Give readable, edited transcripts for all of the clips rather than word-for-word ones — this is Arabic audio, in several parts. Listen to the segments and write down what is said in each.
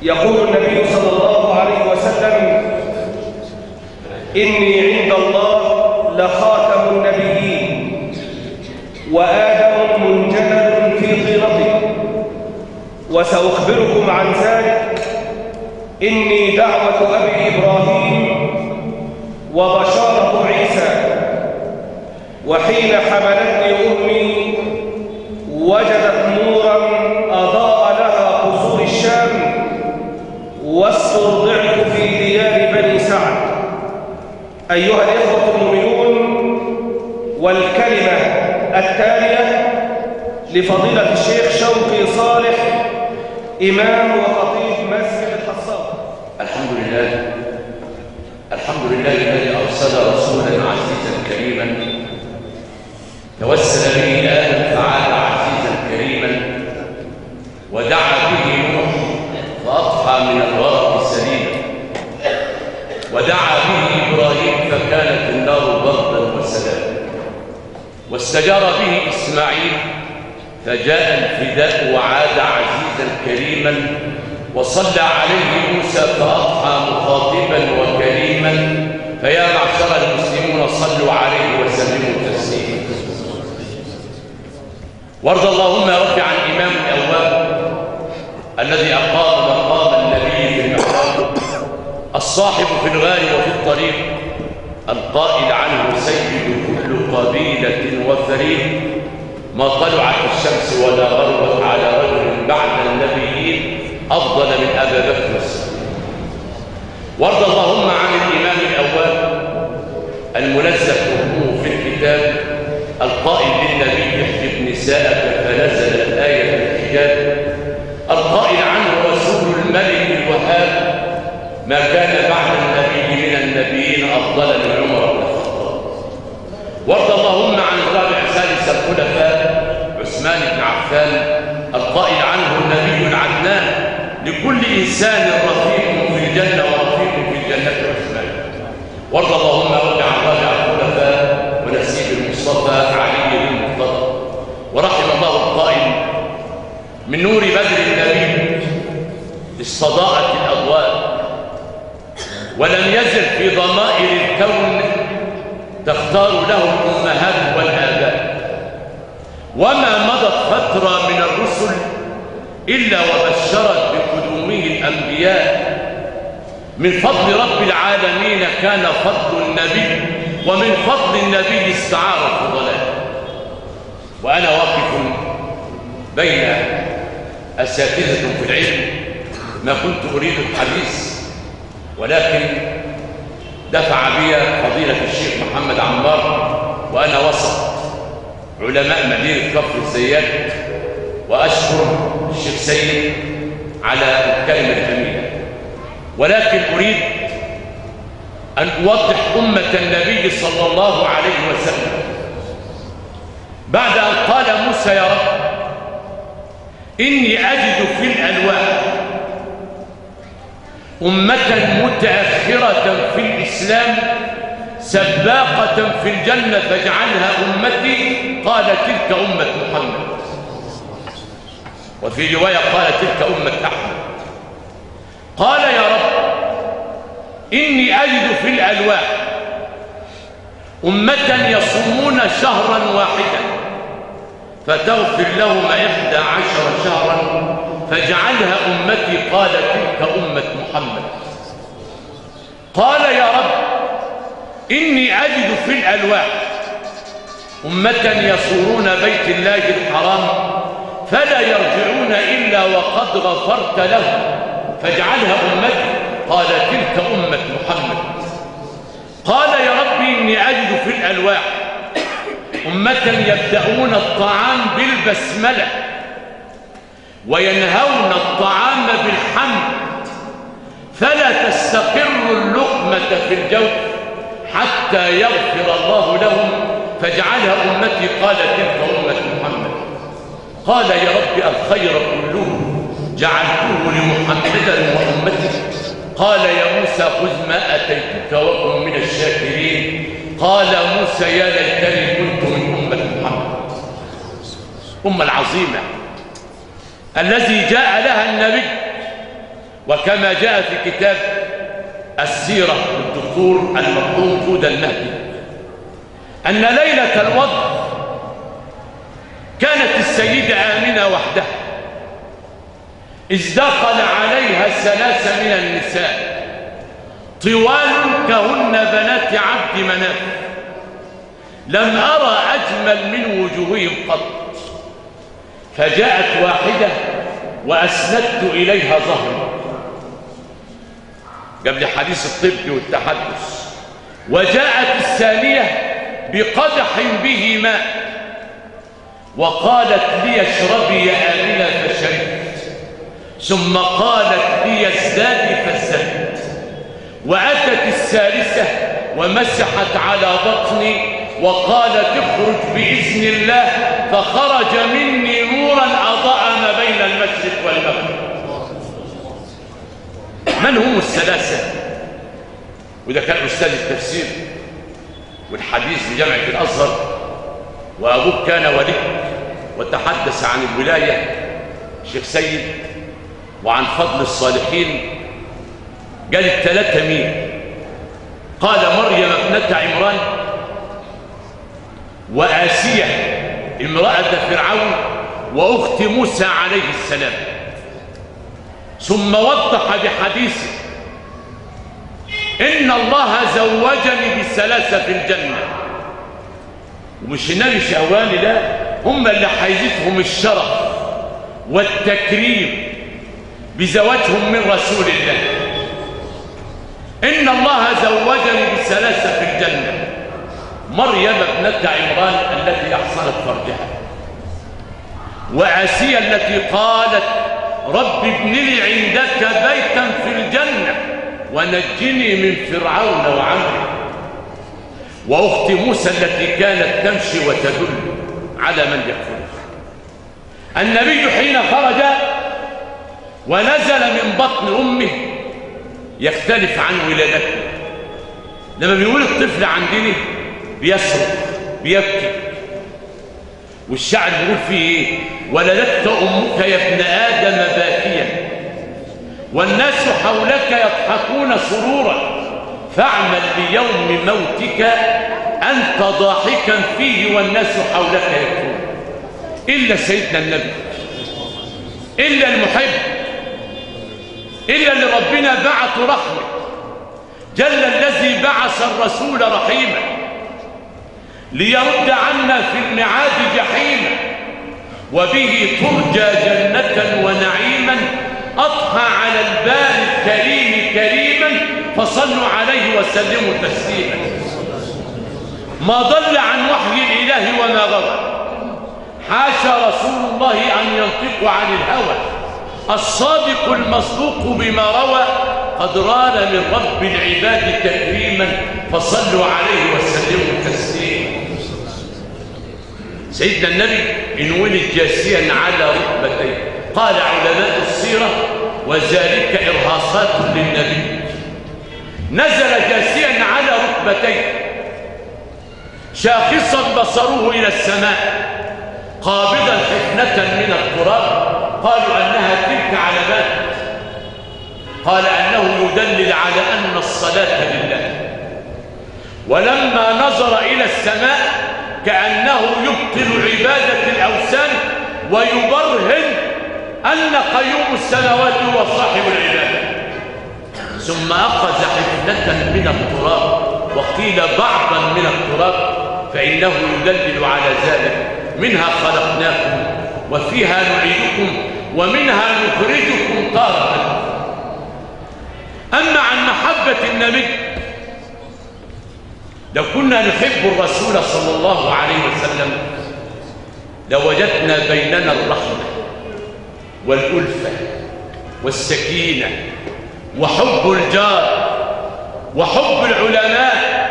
يقول النبي صلى الله عليه وسلم: إني عند الله لخاتم النبيين وآدم منجلد في طينته، وسأخبركم عن ذلك. إني دعوة أبي إبراهيم وبشارة عيسى، وحين حملتني أمي وجدت نورا أضاء لها قصور الشام، واسترضعت في ديار بني سعد. أيها الإخوة المؤمنون، والكلمة التالية لفضيلة الشيخ شوقي صالح، إمام وخطيب مسجد الحصاد. الحمد لله الذي أرسل رسولا عزيزا كريما توسل به آدم فعاد عزيزا كريما، ودعا به نوح فأضحى من الورق سليما، ودعا به إبراهيم فكانت النار بردا وسلاما، واستجار به إسماعيل فجاء الفداء وعاد عزيزا كريما، وصلى عليه موسى فأضحى مخاطبا وكريما. فيا معشر المسلمون صلوا عليه وسلموا تسليما. وارض اللهم يا رب عن إمام الأواب الذي أقام مقام النبي في المحراب، الصاحب في الغار وفي الطريق، القائل عنه سيد كل قبيلة وفريق، ما طلعت الشمس ولا غربت على رجل بعد النبيين أفضل من أبا بكر الصديق. وارض اللهم عن الإمام الأول المنزه حكمه في الكتاب، القائل للنبي: احجب نساءك فنزلت آية الحجاب، القائل عنه رسول الملك الوهاب: ما كان بعد النبي من النبيين أفضل من عمر بن الخطاب. وارض اللهم عن الرابع ثالث الخلفاء عثمان بن عفان، القائل عنه النبي العدنان: لكل إنسان رفيق في الجنة ورفيق في الجنة عثمان. وارض اللهم رب عن رابع الخلفاء ونسيب المصطفى علي بن المرتضى. ورحم الله القائل: من نور بدر النبي استضاءت الأضواء، ولم يزل في ضمائر الكون تختار له الأمهات والآباء، وما مضت فترة من الرسل إلا وبشرت بقدومه الأنبياء. من فضل رب العالمين كان فضل النبي، ومن فضل النبي استعار الفضلاء. وأنا واقف بين أساتذة في العلم ما كنت أريد الحديث، ولكن دفع بي فضيلة الشيخ محمد عمار، وأنا وسط علماء مدينة كفر الزيات، وأشكر الشيخ سيد على الكلمة الجميلة. ولكن أريد أن أوضح أمة النبي صلى الله عليه وسلم بعد أن قال موسى: يا رب إني أجد في الألواح أمة متأخرة في الإسلام سباقة في الجنة فاجعلها أمتي. قال: تلك أمة محمد. وفي رواية قال: تلك أمة أحمد. قال: يا رب إني أجد في الألواح أمة يصومون شهرا واحدا فتغفر لهم 11 شهرا فاجعلها أمتي. قال: تلك أمة محمد. قال: يا رب إني أجد في الألواح أمة يصورون بيت الله الحرام فلا يرجعون إلا وقد غفرت لهم فاجعلها أمتي. قال: تلك أمة محمد. قال: يا ربي إني أجد في الألواح أمة يبدأون الطعام بالبسملة وينهون الطعام بالحمد فلا تستقر اللقمة في الجوف حتى يغفر الله لهم فاجعلها أمتي. قال: تلك أمة محمد. قال: يا رب الخير كله جعلته لمحمد وأمته. قال: يا موسى خذ ما أتيتك وكن من الشاكرين. قال موسى: يا ليتني كنت من أمة محمد. العظيمة الذي جاء لها النبي وكما جاء في كتاب السيرة للدكتور المرحوم فود المهدي أن ليلة الوضع كانت السيدة آمنة وحدها إذ دخل عليها 3 من النساء طوال كهن بنات عبد مناف لم أرى أجمل من وجوههم قط، فجاءت واحدة وأسندت إليها ظهري قبل حديث الطب والتحدث، وجاءت الثانية بقدح به ماء وقالت لي اشربي يا آمنة فشربت، ثم قالت لي ازدادي فازددت، وأتت الثالثة ومسحت على بطني وقالت اخرج بإذن الله، فخرج مني نورا أضاء ما بين المشرق والمغرب. من هم الثلاثة؟ وده كان أستاذ التفسير والحديث بجامعة الأزهر، وأبوه كان ولي وتحدث عن الولاية شيخ سيد وعن فضل الصالحين. قال ال3 مين؟ قال مريم ابنة عمران، وآسية امرأة فرعون، وأخت موسى عليه السلام. ثم وضح بحديثه إن الله زوجني ب3 في الجنة، ومش النبي شهواني، لا، هم اللي حيزتهم الشرف والتكريم بزواجهم من رسول الله. إن الله زوجني ب3 في الجنة: مريم ابنة عمران التي أحصنت فرجها، وآسيا التي قالت رب ابن لي عندك بيتا في الجنة ونجني من فرعون وعمره، وأخت موسى التي كانت تمشي وتدل على من يكفر. النبي حين خرج ونزل من بطن أمه يختلف عن ولادته. لما بيقول الطفل عندنا بيصرخ بيبكي، والشعر بيقول فيه ايه؟ ولدتك أمك يا ابن آدم باكيا والناس حولك يضحكون سرورا، فاعمل بيوم موتك أنت ضاحكا فيه والناس حولك يبكون. إلا سيدنا النبي، إلا المحب، إلا اللي ربنا بعث رحمة، جل الذي بعث الرسول رحيما ليرد عنا في المعاد جحيما، وبه ترجى جنة ونعيما، أضحى على البال الكريم كريما، فصلوا عليه وسلموا تسليما. ما ضل عن وحي الإله وما غوى، حاشا رسول الله أن ينطق عن الهوى، الصادق المصدوق بما روى، قد ران من رب العباد تكريما، فصلوا عليه وسلموا تسليما. سيدنا النبي إن ولد جاسيا على ركبتيه، قال علماء السيرة وذلك إرهاصات للنبي. نزل جاسيا على ركبتيه شاخصا بصره إلى السماء قابضا حفنة من التراب، قالوا أنها تلك علامات، قال أنه يدلل على أن الصلاة لله. ولما نظر إلى السماء كأنه يبطل عبادة الأوثان ويبرهن أن قيوم السماوات هو صاحب العبادة، ثم أخذ حفنة من التراب، وقيل بعضا من التراب، فإنه يدلل على ذلك: منها خلقناكم وفيها نعيدكم ومنها نخرجكم تارة. أما عن محبة النبي، لو كنا نحب الرسول صلى الله عليه وسلم لوجدنا بيننا الرحمة والألفة والسكينة وحب الجار وحب العلماء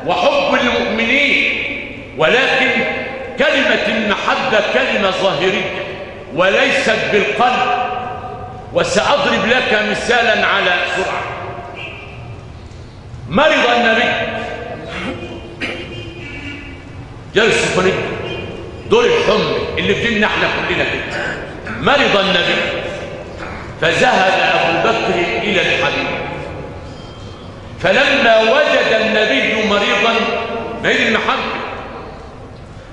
وحب المؤمنين، ولكن كلمة المحبة كلمة ظاهرية وليست بالقلب. وسأضرب لك مثالا على سرعة. مرض النبي، جلس فريق دور الحمى اللي بدنا احنا كلنا كده. مرض النبي فذهب أبو بكر إلى الحبيب. فلما وجد النبي مريضا بعيد المحبة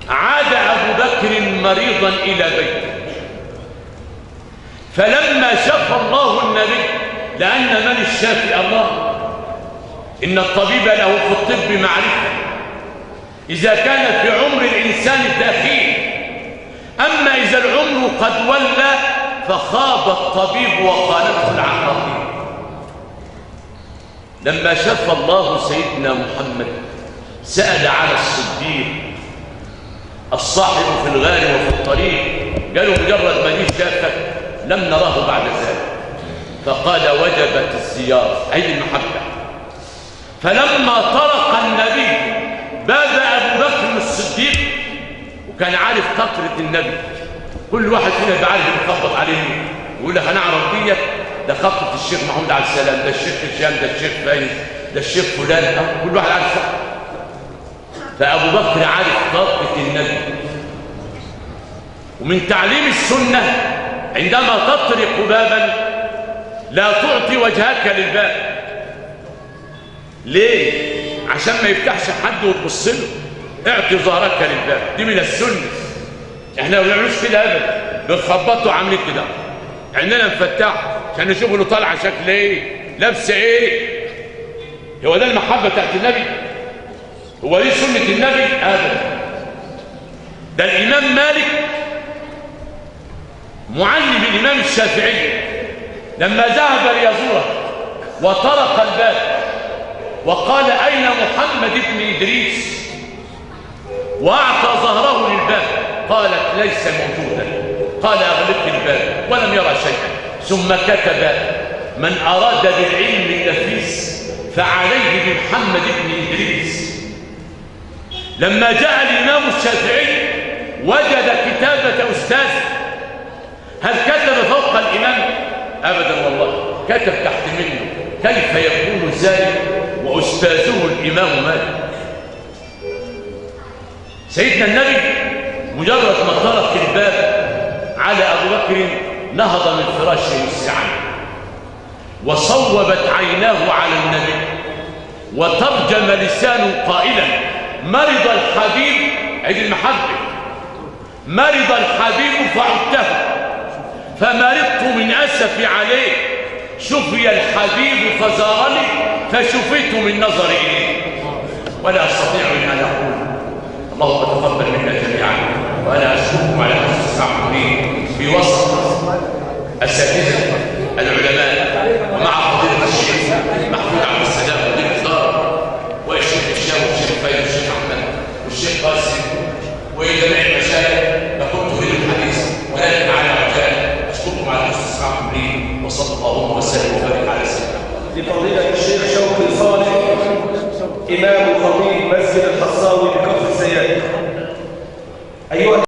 عاد أبو بكر مريضا إلى بيته. فلما شفى الله النبي، لأن من الشافي الله، إن الطبيب له في الطب معرفة إذا كان في عمر الإنسان تأخير، أما إذا العمر قد ولى فخاب الطبيب وخانته العقاقير. لما شفى الله سيدنا محمد سأل على الصديق الصاحب في الغار وفي الطريق، قالوا مجرد ما جه شافك لم نراه بعد ذلك، فقال وجبت الزيارة عيد المحبة. فلما طرق النبي باب أبو بكر الصديق، وكان عارف قطرة النبي، كل واحد فينا يبقى عارف يخبط عليه ويقول لك انا اعرف ديت، ده خطة الشيخ محمود عبد السلام، ده الشيخ هشام، ده الشيخ فايز، ده الشيخ فلان، كل واحد عارف صح. فأبو بكر عارف قطرة النبي. ومن تعليم السنة عندما تطرق بابا لا تعطي وجهك للباب. ليه؟ عشان ما يفتحش حد وتبص له، اعطي ظهرك للباب، دي من السنة. احنا ما بنعملوش كده ابدا، بنخبطوا عاملين كده عيننا مفتحه عشان نشوف له طالعه شكل ايه، لابسه ايه. هو ده المحبه بتاعت النبي؟ هو دي سنه النبي؟ ابدا. ده الامام مالك معلم الامام الشافعي لما ذهب ليزوره وطرق الباب وقال اين محمد بن ادريس، واعطى ظهره للباب، قالت ليس موجودا. قال اغلق الباب ولم يرى شيئا، ثم كتب من اراد بالعلم النفيس فعليه بمحمد بن ادريس. لما جاء الامام الشافعي وجد كتابه استاذه، هل كتب فوق الامام؟ ابدا والله، كتب تحت منه. كيف يكون ذلك واستاذه الامام مالك؟ سيدنا النبي مجرد ما طرق الباب على أبو بكر نهض من فراشه مسرعا، وصوبت عيناه على النبي، وترجم لسانه قائلا مرض الحبيب، عيد المحبة، مرض الحبيب فعدته فمرضت من أسفي عليه، شفي الحبيب فزارني فشفيت من نظري إليه. ولا أستطيع أن أقول اللهم تقبل منا جميعا، وانا اشكركم على حسن استماعكم في وسط اساتذه العلماء ومع فضيله الشيخ محمود عبد السلام مدير الاداره، والشيخ هشام والشيخ فايز والشيخ احمد والشيخ قاسم وجميع المشايخ. لكنت اريد الحديث ولكن على عجاله. اشكركم على حسن استماعكم لي، وصلى الله وسلم وبارك على سيدنا لفضيله الشيخ شوقي صالح امام خطيب مسجد الحصين.